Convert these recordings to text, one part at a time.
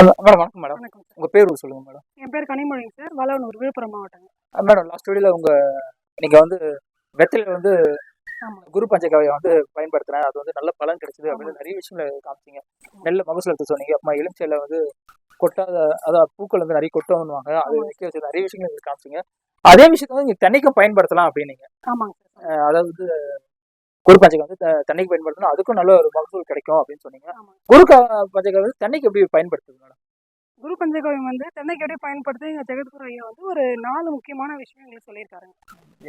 Madam வணக்கம் madam. வணக்கம் sir. உங்க பேர் சொல்லுங்க மேடம். என் பேர் கனிமொழிங்க சார். வளவனூர், விழுப்புரம் மாவட்டங்க. மேடம் லாஸ்ட் வீடியோல நீங்க வெற்றில ஆமாம். குரு பஞ்சகாவியம் பயன்படுத்துறேன், அது நல்ல பலன் கிடைச்சது அப்படின்னு நிறைய விஷயங்களை காமிச்சிங்க. நெல்ல மகசூலத்தை சொன்னீங்க. அப்புறமா எலுமிச்சையில கொட்டாத அதாவது பூக்கள் நிறைய கொட்டணுவாங்க, அது வைக்க வச்சு நிறைய விஷயங்கள் காமிச்சிங்க. அதே விஷயத்த நீங்க தென்னைக்கும் பயன்படுத்தலாம் அப்படின்னீங்க. ஆமாங்க சார். அதாவது குரு பஞ்சகாவியம் தென்னைக்கு பயன்படுத்தணும், அதுக்கும் நல்ல ஒரு மகசூல் கிடைக்கும் அப்படின்னு சொன்னீங்க. குரு பஞ்சகாவியம் தென்னைக்கு எப்படி பயன்படுத்துது மேடம்? குரு பஞ்சகாவியம் தென்னைக்கு எப்படி பயன்படுத்தி எங்கள் ஜெகத்குரு ஐயா ஒரு 4 முக்கியமான விஷயம் எங்களுக்கு சொல்லியிருக்காருங்க.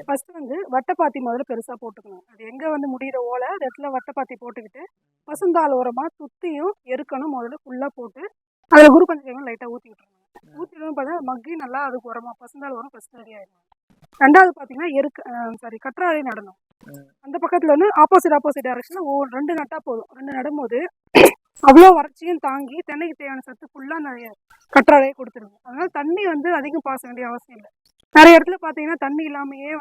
ஃபர்ஸ்ட் வட்டப்பாத்தி முதல்ல பெருசாக போட்டுக்கணும். அது எங்கே முடிகிற ஓலை அது இடத்துல வட்டப்பாத்தி போட்டுக்கிட்டு பசுந்தாள் ஓரமாக சுற்றியும் எருக்கணும் முதல்ல ஃபுல்லாக போட்டு அதில் குரு பஞ்சகாவியம் லைட்டாக ஊற்றி விட்டுருங்க. ஊற்றிடும் பார்த்தா மக்கி நல்லா அதுக்கு உரமாக பசுந்தாள் உரம் ஃபஸ்ட் ரெடி ஆகிடும். ரெண்டாவது பார்த்தீங்கன்னா கற்றாழை நடணும். அந்த பக்கத்தில் ஆப்போசிட் டைரக்ஷனில் 2 நட்டா போதும். 2 நடும்போது அவ்வளோ வறட்சியும் தாங்கி தென்னைக்கு தேவையான சத்து ஃபுல்லாக நிறைய கற்றாழையே கொடுத்துருங்க. அதனால தண்ணி அதிகம் பாச வேண்டிய அவசியம் இல்லை. நிறைய இடத்துல பார்த்தீங்கன்னா தண்ணி இல்லாமையே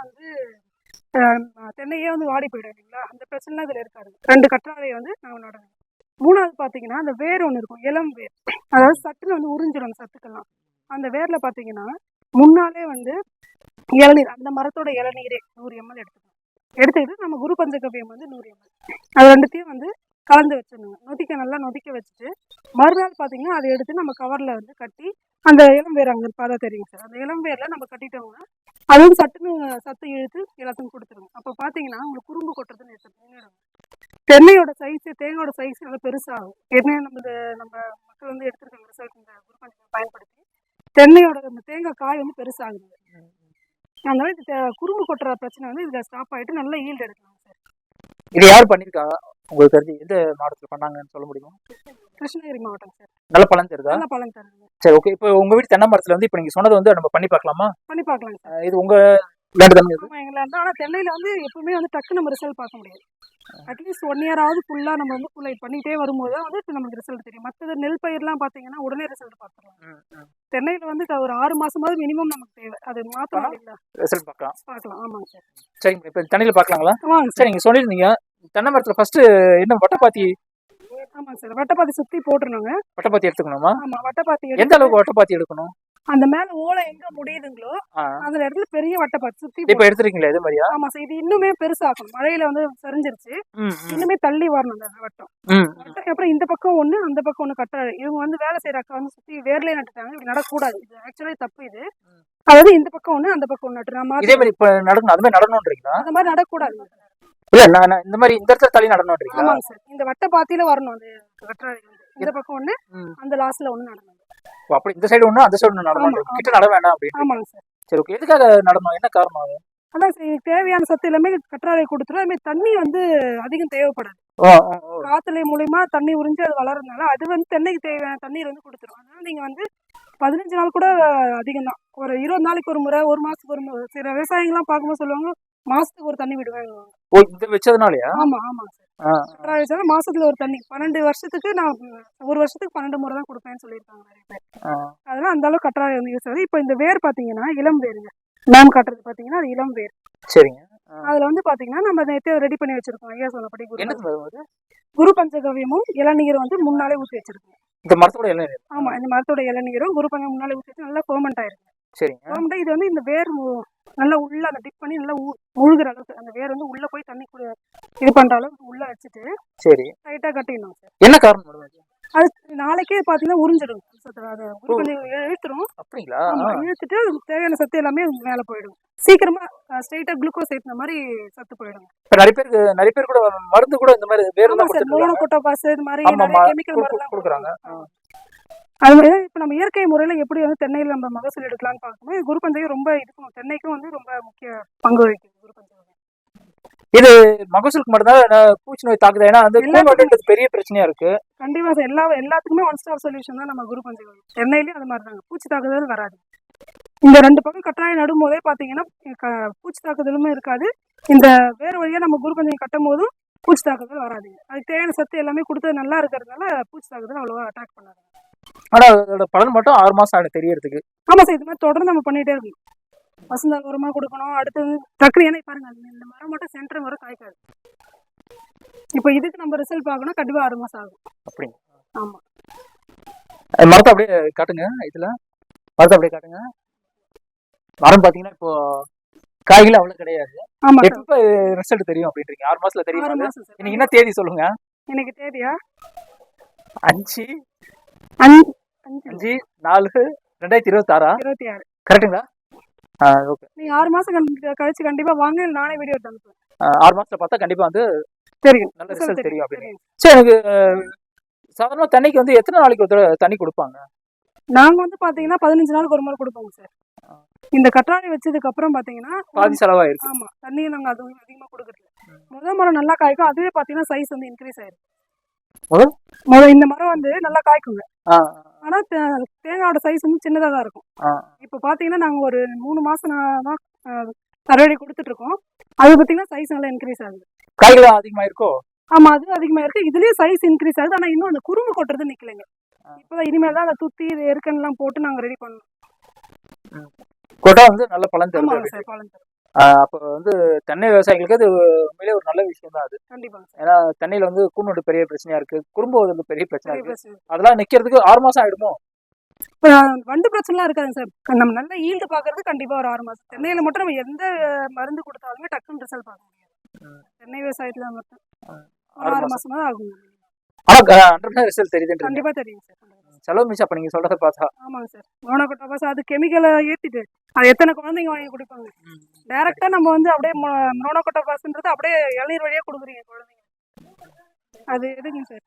தென்னையே வாடி போயிடும் இல்லைங்களா? அந்த பிரச்சனைலாம் இதில் இருக்காது. 2 கற்றாழையை நாங்கள் நடணும். மூணாவது பார்த்தீங்கன்னா அந்த வேர் ஒன்று இருக்கும், இளம் வேர். அதாவது சட்டுன்னு உறிஞ்சிடும் சத்துக்கெல்லாம். அந்த வேரில் பார்த்தீங்கன்னா முன்னாலே இளநீர், அந்த மரத்தோட இளநீரே 100 ml எடுத்துக்கிட்டு நம்ம குரு பஞ்சகவ்யம் 100 ml அது ரெண்டுத்தையும் கலந்து வச்சிடணுங்க. நல்லா நொதிக்க வச்சுட்டு மறுநாள் பார்த்தீங்கன்னா அதை எடுத்து நம்ம கவரில் கட்டி அந்த இளம் வேர் அங்கே பார்த்தா தெரியுங்க சார். அந்த இளம் வேரில் நம்ம கட்டிட்டோம்னா அதுவும் சட்டுன்னு சத்து இழுத்து எல்லாத்துக்கும் கொடுத்துருங்க. அப்போ பார்த்தீங்கன்னா உங்களுக்கு குறும்பு கொட்டுறதுன்னு நின்றுடும். தென்னையோட சைஸு தேங்காயோட சைஸ் நல்லா பெருசாகும். ஏற்கனவே நம்ம மக்கள் எடுத்துருக்காங்க ரிசல்ட் இந்த குரு பஞ்சகவ்யம் பயன்படுத்தி. தென்னையோட அந்த தேங்காய் காய் பெருசாகுது. அந்த மாதிரி குறும்பு கொட்டுற பிரச்சனை இதில் ஸ்டாப் ஆகிட்டு நல்லா ஈல்டு எடுக்கலாம் சார். இது யார் பண்ணியிருக்காங்க உங்களுக்கு தெரிஞ்சு? எந்த மாவட்டத்தில் பண்ணாங்கன்னு சொல்ல முடியுமா? கிருஷ்ணகிரி மாவட்டம் சார். நல்ல பலன் தருதா? நல்ல பலன் தருது. சரி, ஓகே. இப்போ உங்க வீட்டு தென்னை மரத்தில் இப்போ நீங்கள் சொன்னது நம்ம பண்ணி பார்க்கலாமா? பண்ணி பார்க்கலாம் சார். இது உங்க வேண்டுதல்? ஆனால் தென்னையில் எப்பவுமே டக்கு நம்ம ரிசல்ட் பார்க்க முடியாது. அட்லீஸ்ட் 1 இயராவது ஃபுல்லாக நம்ம ஃபுல்லாக பண்ணிகிட்டே வரும்போது தான் நமக்கு ரிசல்ட் தெரியும். மற்றது நெல் பயிரெலாம் பார்த்தீங்கன்னா உடனே ரிசல்ட் பார்த்துக்கலாம். தென்னையில் ஒரு 6 மாதமாவது மினிமம் நமக்கு தேவை. அது மாற்றலாம் இல்லை, ரிசல்ட் பார்க்கலாம். ஆமாங்க சார். சரிங்க, இப்போ தென்னையில் பார்க்கலாங்களா? ஆமாங்க சார். நீங்கள் சொல்லியிருந்தீங்க தென்னை மரத்தில் ஃபர்ஸ்ட் என்ன வட்டப்பாத்தி? ஆமாங்க சார், வட்டப்பாத்தி சுற்றி போட்டுருணுங்க. வட்டப்பாத்தி எடுத்துக்கணுமா? ஆமாம், வட்டப்பாத்தி. எந்த அளவுக்கு வட்டப்பாத்தி எடுக்கணும்? அந்த மேல ஓலை எங்க முடியுதுங்களோ அந்த இடத்துல பெரிய வட்டப்பாத்தி சுத்தி இப்ப எடுத்துருக்கீங்களா? இது மாதிரியா? ஆமா சார். இது இன்னுமே பெருசாகணும். மழையில சரிஞ்சிருச்சு, இன்னுமே தள்ளி வரணும் அந்த வட்டம். அப்புறம் இந்த பக்கம் ஒண்ணு அந்த பக்கம் ஒண்ணு கட்டாது. இவங்க வேலை செய்யற அக்கா சுத்தி வேர்லயே நட்டுட்டாங்க. இப்படி நடக்கூடாது, இது ஆக்சுவலி தப்பு. இது அதாவது இந்த பக்கம் ஒண்ணு அந்த பக்கம் ஒண்ணு நட்டு இதே மாதிரி இப்ப நடக்கணும். அது மாதிரி நடணும்ன்றீங்களா? அந்த மாதிரி நடக்கூடாது. இல்ல, நான் இந்த மாதிரி இந்த இடத்துல தள்ளி நடணும்ன்றீங்களா? ஆமாங்க சார், இந்த வட்டப்பாத்தியில வரணும். அந்த கட்டாது இந்த பக்கம் ஒண்ணு அந்த லாஸ்ட்ல ஒண்ணு நடணும். அப்படி இந்த சைடு ஒண்ணு அந்த சைடு ஒண்ணு நடணும், கிட்ட நட வேண்டாம் அப்படி. ஆமாங்க சார். சரி, ஓகே. எதுக்காக நடணும், என்ன காரணம் அது? அதான் தேவையான சத்து எல்லாமே கற்றாழை கொடுத்துரும். அதுமாதிரி தண்ணி அதிகம் தேவைப்படாது. காத்துல மூலியமா தண்ணி உறிஞ்சு அது வளர்றதுனால அது தென்னைக்கு தேவையான தண்ணீர் கொடுத்துரும். அதனால நீங்க 15 நாள் கூட அதிகம் தான். ஒரு 20 நாளைக்கு ஒரு முறை, 1 மாசத்துக்கு ஒரு முறை. சில விவசாயிகள்லாம் பார்க்கும்போது சொல்லுவாங்க மாசத்துக்கு ஒரு தண்ணி விடுவாங்க. வச்சதுனாலயா? ஆமா ஆமாங்க சார். கற்றாழை வச்சா மாசத்துல ஒரு தண்ணி 12 வருஷத்துக்கு நான் 1 வருஷத்துக்கு 12 முறை தான் கொடுப்பேன்னு சொல்லியிருக்காங்க நிறைய பேர். அதனால அந்த அளவுக்கு கற்றாழை யூஸ் ஆகுது. இப்போ இந்த வேர் பாத்தீங்கன்னா இளம் வேருங்க. மேம் காட்டுறது பாத்தீங்கன்னா அது இளம் வேர். சரிங்க. அதுல பாத்தீங்கன்னா நம்ம நேற்று ரெடி பண்ணி வச்சிருக்கோம். ஐயா சொன்னபடி குரு பஞ்சகவ்யமும் இளநீரும் முன்னாலே ஊற்றி வச்சிருக்கோம். இந்த மரத்தோட இளநீர்? ஆமா, இந்த மரத்தோட இளநீரும் குரு பஞ்சம் முன்னாலே ஊற்றி வச்சு நல்லா ஃபெர்மெண்ட் ஆயிருக்கு. சரிங்க. இது இந்த வேர் நல்லா உள்ள அந்த டிப் பண்ணி நல்லா முழுகிற அளவுக்கு அந்த வேர் உள்ள போய் தண்ணி இது பண்ற அளவுக்கு உள்ள வச்சுட்டு சரி டைட்டா கட்டிடணும் சார். என்ன காரணம்? அது நாளைக்கே பாத்தீங்கன்னா உறிஞ்சிடும். அது இழுத்துரும். அப்படிங்களா? இழுத்துட்டு தேவையான சத்து எல்லாமே மேல போயிடும். சீக்கிரமா ஸ்ட்ரெயிட்டா குளுக்கோஸ் ஏத்துன மாதிரி சத்து போயிடும். நிறைய பேர் கூட மருந்து கூட இந்த மாதிரி வேர்லாம் மோனோகோட்டோபாஸ் இது மாதிரி கெமிக்கல் மருந்து கொடுக்குறாங்க. அது மாதிரி இப்போ நம்ம இயற்கை முறையில் எப்படி தென்னையில் நம்ம மகசூல் எடுக்கலாம்னு பார்க்கணும். குரு பஞ்சகம் ரொம்ப இதுக்கும் தென்னைக்கும் ரொம்ப முக்கிய பங்கு வகிக்குது. குரு பஞ்சகம் இது மகசூலுக்கு மட்டும்தான் பூச்சி நோய் தாக்குது. ஏன்னா அந்த பெரிய பிரச்சனையா இருக்கு. கண்டிப்பா சார், எல்லாத்துக்குமே 1 ஸ்டார் சொல்யூஷன் தான் நம்ம குரு பஞ்சகம். தென்னையிலேயும் அது மாதிரி தாங்க, பூச்சி தாக்குதல் வராது. இந்த 2 பக்கம் கட்டாய நடும் போதே பார்த்தீங்கன்னா பூச்சி தாக்குதலுமே இருக்காது. இந்த வேறு வழியாக நம்ம குரு பஞ்சகம் கட்டும் போதும் பூச்சி தாக்குதல் வராது. அதுக்கு தேவையான சத்து எல்லாமே கொடுத்தது நல்லா இருக்கிறதுனால பூச்சி தாக்குதல் அவ்வளோவா அட்டாக் பண்ணாது. ஆனா அதோட பலன் மட்டும் 6 மாசம் ஆகும் தெரியறதுக்கு. ஆமா சார், இது மாதிரி தொடர்ந்து நம்ம பண்ணிட்டே இருக்கணும். பசுந்தாள் உரமா கொடுக்கணும். அடுத்தது டக்குனு ஏன்னா பாருங்க இந்த மரம் மட்டும் சென்டர் வர காய்க்காது. இப்போ இதுக்கு நம்ம ரிசல்ட் பார்க்கணும், கண்டிப்பா 6 மாசம் ஆகும். அப்படிங்க? ஆமா. மரத்தை அப்படியே காட்டுங்க. இதுல மரத்தை அப்படியே காட்டுங்க. மரம் பாத்தீங்கன்னா இப்போ காய்கள் அவ்வளவு கிடையாது. ஆமா சார். எப்ப ரிசல்ட் தெரியும் அப்படின்றீங்க? 6 மாசத்துல 6 தெரியும். மாசம் சார். இன்னைக்கு என்ன தேதி சொல்லுங்க? எனக்கு தேதியா 5 5 5 4 2026 26. கரெக்டுங்களா? ஓகே. நீங்க 6 மாசம் கழிச்சு கண்டிப்பா வாங்க, நானே வீடியோ எடுத்து அனுப்புறேன். 6 மாசத்துல பார்த்தா கண்டிப்பா வந்து தெரியும், நல்ல ரிசல்ட் ரிசல்ட் தெரியும் அப்படின்னு. தெரியும். சரி, எனக்கு சாதாரண தண்ணிக்கு வந்து எத்தனை நாளைக்கு ஒரு தடவை தண்ணி கொடுப்பாங்க? நாங்க வந்து பாத்தீங்கன்னா 15 நாளுக்கு ஒரு முறை கொடுப்போங்க சார். இந்த கற்றாழை வச்சதுக்கு அப்புறம் பாத்தீங்கன்னா பாதி செலவாயிருக்கு. ஆமா, தண்ணி நாங்க அதுவும் அதிகமா கொடுக்கறது. முதல் மரம் நல்லா காய்க்கும், அதுவே பாத்தீங்கன்னா சைஸ் வந்து இன்க்ரீஸ் ஆயிருக்கு. இந்த மரம் வந்து நல்லா காய்க்குங்க. ஆனா தேங்காயோட சைஸ் வந்து சின்னதா தான் இருக்கும். இப்ப பாத்தீங்கன்னா நாங்க ஒரு 3 மாசம் தான் தரவழி கொடுத்துட்டு இருக்கோம். அது பாத்தீங்கன்னா சைஸ் நல்லா இன்க்ரீஸ் ஆகுது. காய்கள் அதிகமா இருக்கோ? ஆமா, அது அதிகமா இருக்கு. இதுலயும் சைஸ் இன்க்ரீஸ் ஆகுது. ஆனா இன்னும் அந்த குறும்பு கொட்டுறது நிக்கலைங்க. இப்பதான் இனிமேல் தான் அதை துத்தி எருக்கன் எல்லாம் போட்டு நாங்க ரெடி பண்ணோம். கொட்டா வந்து நல்ல பலன் தரும். ஆமாங்க சார், பலன் தரும். அப்போ வந்து தென்னை விவசாயிகளுக்கு அது உண்மையிலே ஒரு நல்ல விஷயம் தான் அது. கண்டிப்பாங்க சார். ஏன்னா தென்னையில வந்து கூண்ணோடு பெரிய பிரச்சனையா இருக்கு, குறும்பு பெரிய பிரச்சனை பெரிய இருக்கு. பிரச்சனை. அதெல்லாம் நிக்கிறதுக்கு 6 மாசம் ஆயிடுமோ? இப்ப வண்டு பிரச்சனைலாம் இருக்காதுங்க சார். நம்ம நல்ல ஈல்டு பாக்குறது கண்டிப்பா ஒரு 6 மாசம். தென்னையில மட்டும் நம்ம எந்த மருந்து கொடுத்தாலுமே டக்குன்னு ரிசல்ட் பார்க்க முடியாது. தென்னை விவசாயத்துல மட்டும் 6 மாசமா தான் ஆகும். ஆனா 100% ரிசல்ட் தெரியுதுன்றீங்க. கண்டிப்பா தெரியும் சார். செலவு மிச்சம் அப்ப நீங்க சொல்றத பார்த்தா. ஆமாங்க சார். மோனோகோட்டோபாஸ் அது கெமிக்கலை ஏத்திட்டு அது எத்தனை குழந்தைங்க வாங்கி குடிப்பாங்க. டைரக்டா நம்ம வந்து அப்படியே மோனோகோட்டோபாஸ்ன்றது அப்படியே இளநீர் வழியா கொடுக்குறீங்க குழந்தைங்க. அது எதுங்க சார்?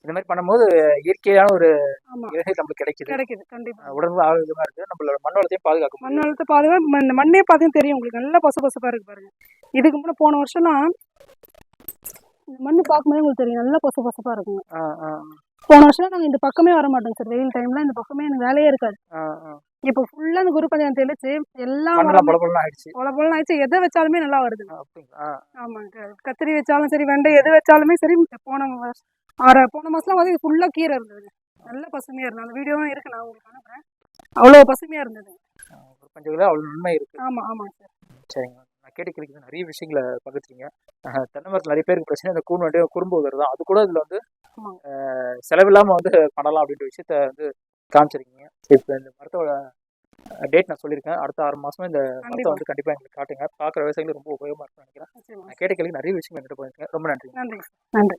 இந்த மாதிரி பண்ணும்போது இயற்கையான ஒரு ஆமா இயற்கை நமக்கு கிடைக்குது. கிடைக்குது கண்டிப்பா. உடம்பு ஆரோக்கியமா இருக்கு. நம்மளோட மண் வளத்தையும் பாதுகாக்கும். மண் வளத்தை பாதுகாப்பு. இந்த மண்ணே பார்த்தீங்கன்னா தெரியும் உங்களுக்கு, நல்லா பசு பசுப்பா இருக்கு பாருங்க. இதுக்கு முன்னாடி போன வருஷம்லாம் இந்த மண்ணு பார்க்கும்போது உங்களுக்கு தெரியும், நல்லா பசு பசுப்பா இருக்குங்க. போன வருஷம் நாங்கள் இந்த பக்கமே வர மாட்டோங்க சார். வெயில் டைம்ல இந்த பக்கமே எனக்கு வேலையே இருக்காது. இப்போ ஃபுல்லா இந்த குரு பஞ்சாயத்து தெளிச்சு எல்லாம் பொல ஆயிடுச்சு. எதை வச்சாலுமே நல்லா வருது. ஆமாங்க, கத்திரி வச்சாலும் சரி, வெண்டை எது வச்சாலுமே சரி. போன மாசம்லாம் வந்து ஃபுல்லா கீரை இருந்ததுங்க, நல்ல பசுமையா இருந்தது. அந்த வீடியோவும் இருக்கு, நான் உங்களுக்கு அனுப்புறேன். அவ்வளோ பசுமையா இருந்தது. அவ்வளோ நன்மை இருக்கு. ஆமா ஆமாங்க சார். சரிங்க, நான் கேட்டு நிறைய விஷயங்களை பகிர்ந்தீங்க. தென்னை மரத்தில் நிறைய பேருக்கு பிரச்சனை இந்த கூண் வண்டி குறும்பு தான். அது கூட இதுல வந்து செலவில்லாம வந்து பண்ணலாம் அப்படின்ற விஷயத்த வந்து காமிச்சிருக்கீங்க. இப்போ இந்த மரத்தோட டேட் நான் சொல்லியிருக்கேன். அடுத்த 6 மாசமா இந்த மரத்தை வந்து கண்டிப்பா எங்களுக்கு காட்டுங்க. பார்க்குற விவசாயிகளுக்கு ரொம்ப உபயோகமா இருக்கும்னு நினைக்கிறேன். நான் கேட்ட கேள்வி நிறைய விஷயங்கள் என்கிட்ட போயிருக்கேன். ரொம்ப நன்றி. நன்றி.